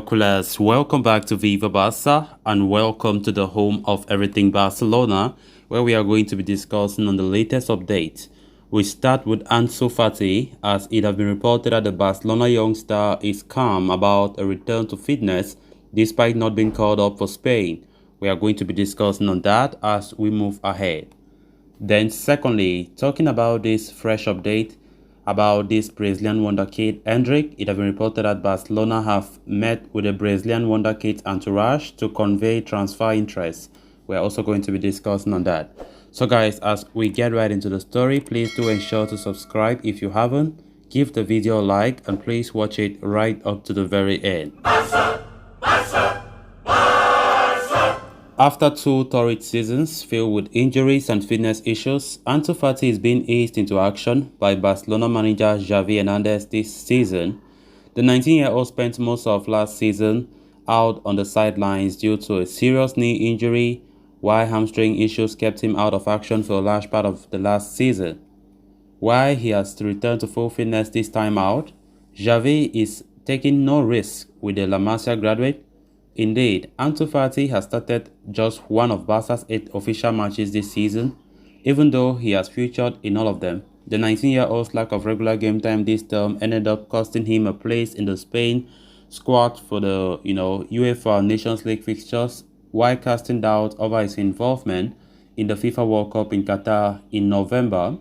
binoculars, welcome back to Viva Barça and welcome to the home of everything Barcelona, where we are going to be discussing on the latest update. We start with Ansu Fati, as it has been reported that the Barcelona youngster is calm about a return to fitness despite not being called up for Spain. We are going to be discussing on that as we move ahead. Then secondly, talking about this fresh update about this Brazilian wonderkid Endrick, it has been reported that Barcelona have met with the Brazilian wonderkid entourage to convey transfer interest. We're also going to be discussing on that. So guys, as we get right into the story, please do ensure to subscribe if you haven't, give the video a like, and please watch it right up to the very end. Barça! Barça! After two torrid seasons filled with injuries and fitness issues, Ansu Fati is being eased into action by Barcelona manager Xavi Hernandez this season. The 19-year-old spent most of last season out on the sidelines due to a serious knee injury, while hamstring issues kept him out of action for a large part of the last season. While he has to return to full fitness this time out, Xavi is taking no risk with the La Masia graduate. Indeed, Ansu Fati has started just one of Barca's 8 official matches this season, even though he has featured in all of them. The 19-year-old's lack of regular game time this term ended up costing him a place in the Spain squad for the UEFA Nations League fixtures, while casting doubt over his involvement in the FIFA World Cup in Qatar in November.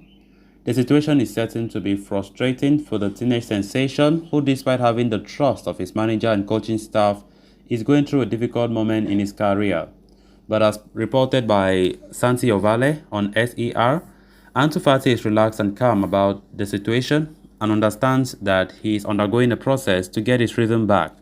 The situation is certain to be frustrating for the teenage sensation, who, despite having the trust of his manager and coaching staff, is going through a difficult moment in his career. But as reported by Santi Ovale on SER, Ansu Fati is relaxed and calm about the situation and understands that he is undergoing a process to get his rhythm back.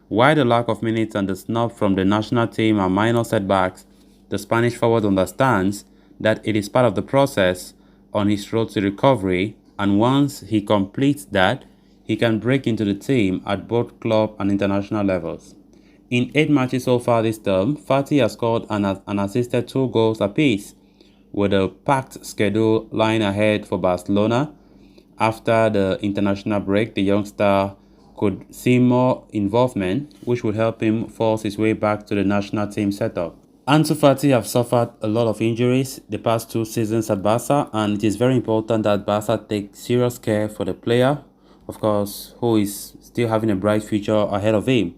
While the lack of minutes and the snub from the national team are minor setbacks, the Spanish forward understands that it is part of the process on his road to recovery, and once he completes that, he can break into the team at both club and international levels. In 8 matches so far this term, Fati has scored and assisted 2 goals apiece, with a packed schedule lying ahead for Barcelona. After the international break, the youngster could see more involvement, which would help him force his way back to the national team setup. Ansu Fati have suffered a lot of injuries the past 2 seasons at Barca, and it is very important that Barca take serious care for the player, of course, who is still having a bright future ahead of him.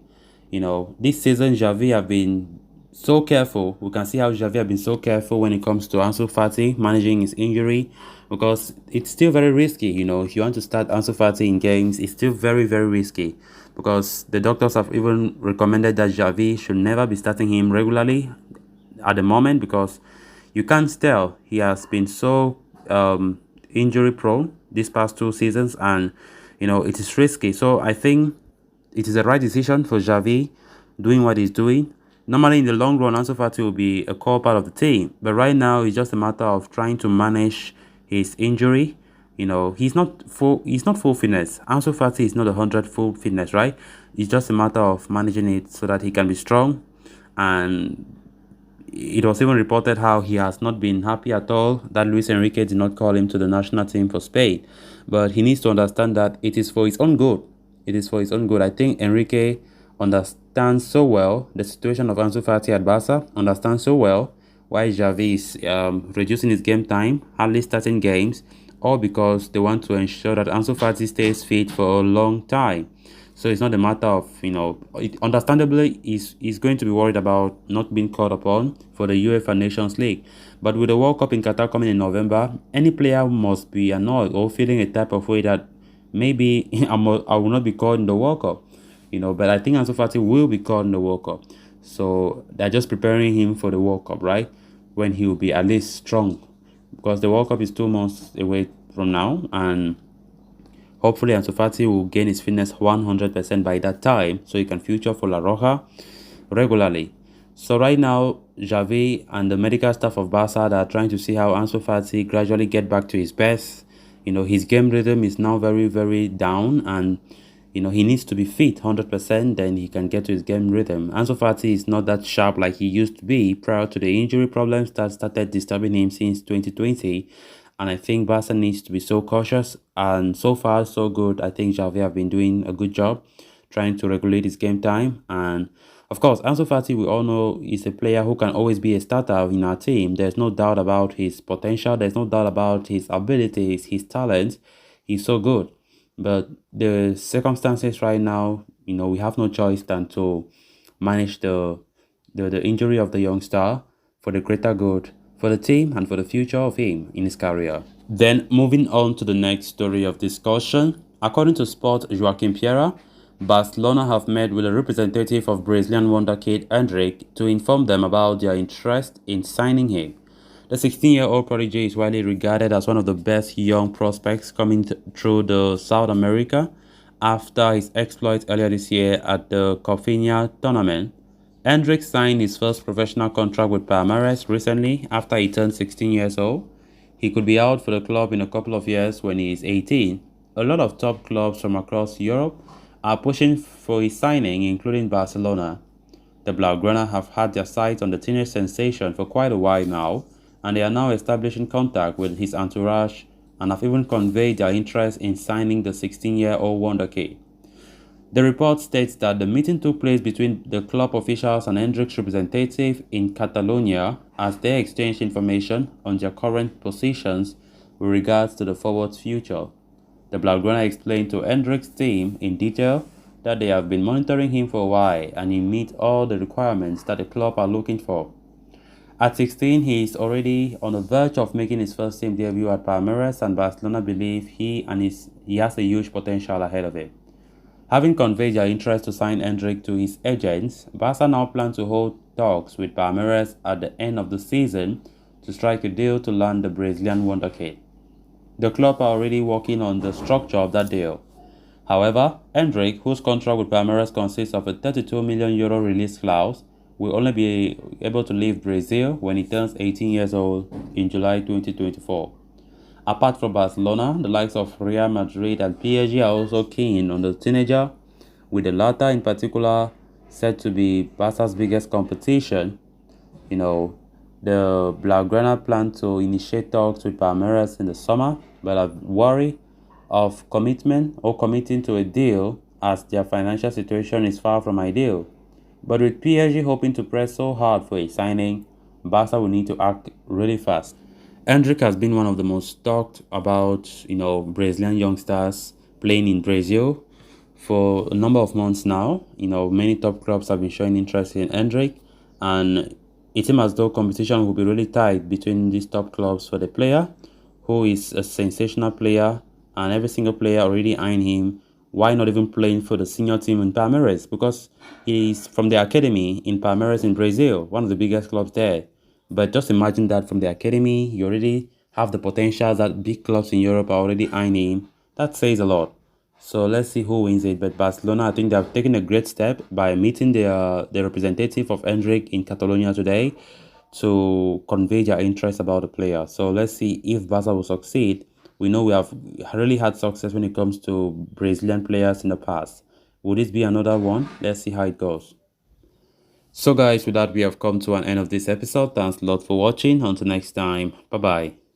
This season Xavi have been so careful. We can see how Xavi have been so careful when it comes to Ansu Fati managing his injury, because it's still very risky. If you want to start Ansu Fati in games, it's still very, very risky, because the doctors have even recommended that Xavi should never be starting him regularly at the moment, because you can't tell. He has been so injury prone these past 2 seasons, and it is risky. So I think it is the right decision for Xavi doing what he's doing. Normally, in the long run, Ansu Fati will be a core part of the team. But right now, it's just a matter of trying to manage his injury. He's not full fitness. Ansu Fati is not 100 full fitness, right? It's just a matter of managing it so that he can be strong. And it was even reported how he has not been happy at all that Luis Enrique did not call him to the national team for Spain. But he needs to understand that it is for his own good. It is for his own good. I think Enrique understands so well the situation of Ansu Fati at Barca, understands so well why Xavi is reducing his game time, hardly starting games, all because they want to ensure that Ansu Fati stays fit for a long time. So it's not a matter of, understandably, he's going to be worried about not being called upon for the UEFA Nations League. But with the World Cup in Qatar coming in November, any player must be annoyed or feeling a type of way that maybe I will not be called in the World Cup, but I think Ansu Fati will be called in the World Cup. So they're just preparing him for the World Cup, right? When he will be at least strong, because the World Cup is 2 months away from now, and hopefully Ansu Fati will gain his fitness 100% by that time, so he can feature for La Roja regularly. So right now, Xavi and the medical staff of Barca are trying to see how Ansu Fati gradually get back to his best. His game rhythm is now very, very down, and he needs to be fit 100%, then he can get to his game rhythm. Ansu Fati is not that sharp like he used to be prior to the injury problems that started disturbing him since 2020, and I think Barca needs to be so cautious, and so far so good. I think Xavi have been doing a good job trying to regulate his game time. And of course, Ansu Fati, we all know, is a player who can always be a starter in our team. There's no doubt about his potential. There's no doubt about his abilities, his talent. He's so good. But the circumstances right now, we have no choice than to manage the injury of the young star for the greater good for the team and for the future of him in his career. Then moving on to the next story of discussion. According to Sport Joaquim Pierra, Barcelona have met with a representative of Brazilian wonder kid Endrick to inform them about their interest in signing him. The 16-year-old prodigy is widely regarded as one of the best young prospects coming through the South America after his exploits earlier this year at the Cofinha tournament. Endrick signed his first professional contract with Palmeiras recently after he turned 16 years old. He could be out for the club in a couple of years when he is 18. A lot of top clubs from across Europe are pushing for his signing, including Barcelona. The Blaugrana have had their sights on the teenage sensation for quite a while now, and they are now establishing contact with his entourage and have even conveyed their interest in signing the 16-year-old wonder kid. The report states that the meeting took place between the club officials and Endrick's representative in Catalonia as they exchanged information on their current positions with regards to the forward's future. The Blaugrana explained to Endrick's team in detail that they have been monitoring him for a while and he meets all the requirements that the club are looking for. At 16, he is already on the verge of making his first team debut at Palmeiras, and Barcelona believe he has a huge potential ahead of him. Having conveyed their interest to sign Endrick to his agents, Barca now plan to hold talks with Palmeiras at the end of the season to strike a deal to land the Brazilian wonder kid. The club are already working on the structure of that deal. However, Endrick, whose contract with Palmeiras consists of a €32 million release clause, will only be able to leave Brazil when he turns 18 years old in July 2024. Apart from Barcelona, the likes of Real Madrid and PSG are also keen on the teenager, with the latter in particular said to be Barca's biggest competition. The Blaugrana plan to initiate talks with Palmeiras in the summer, but are worried of committing to a deal as their financial situation is far from ideal. But with PSG hoping to press so hard for a signing, Barca will need to act really fast. Endrick has been one of the most talked about, Brazilian youngsters playing in Brazil for a number of months now. Many top clubs have been showing interest in Endrick, and it seems as though competition will be really tight between these top clubs for the player, who is a sensational player, and every single player already eyeing him. Why not even playing for the senior team in Palmeiras? Because he's from the academy in Palmeiras in Brazil, one of the biggest clubs there. But just imagine that from the academy, you already have the potential that big clubs in Europe are already eyeing him. That says a lot. So let's see who wins it. But Barcelona, I think they have taken a great step by meeting the representative of Endrick in Catalonia today to convey their interest about the player. So let's see if Barca will succeed. We know we have really had success when it comes to Brazilian players in the past. Will this be another one? Let's see how it goes. So guys, with that we have come to an end of this episode. Thanks a lot for watching. Until next time, bye bye.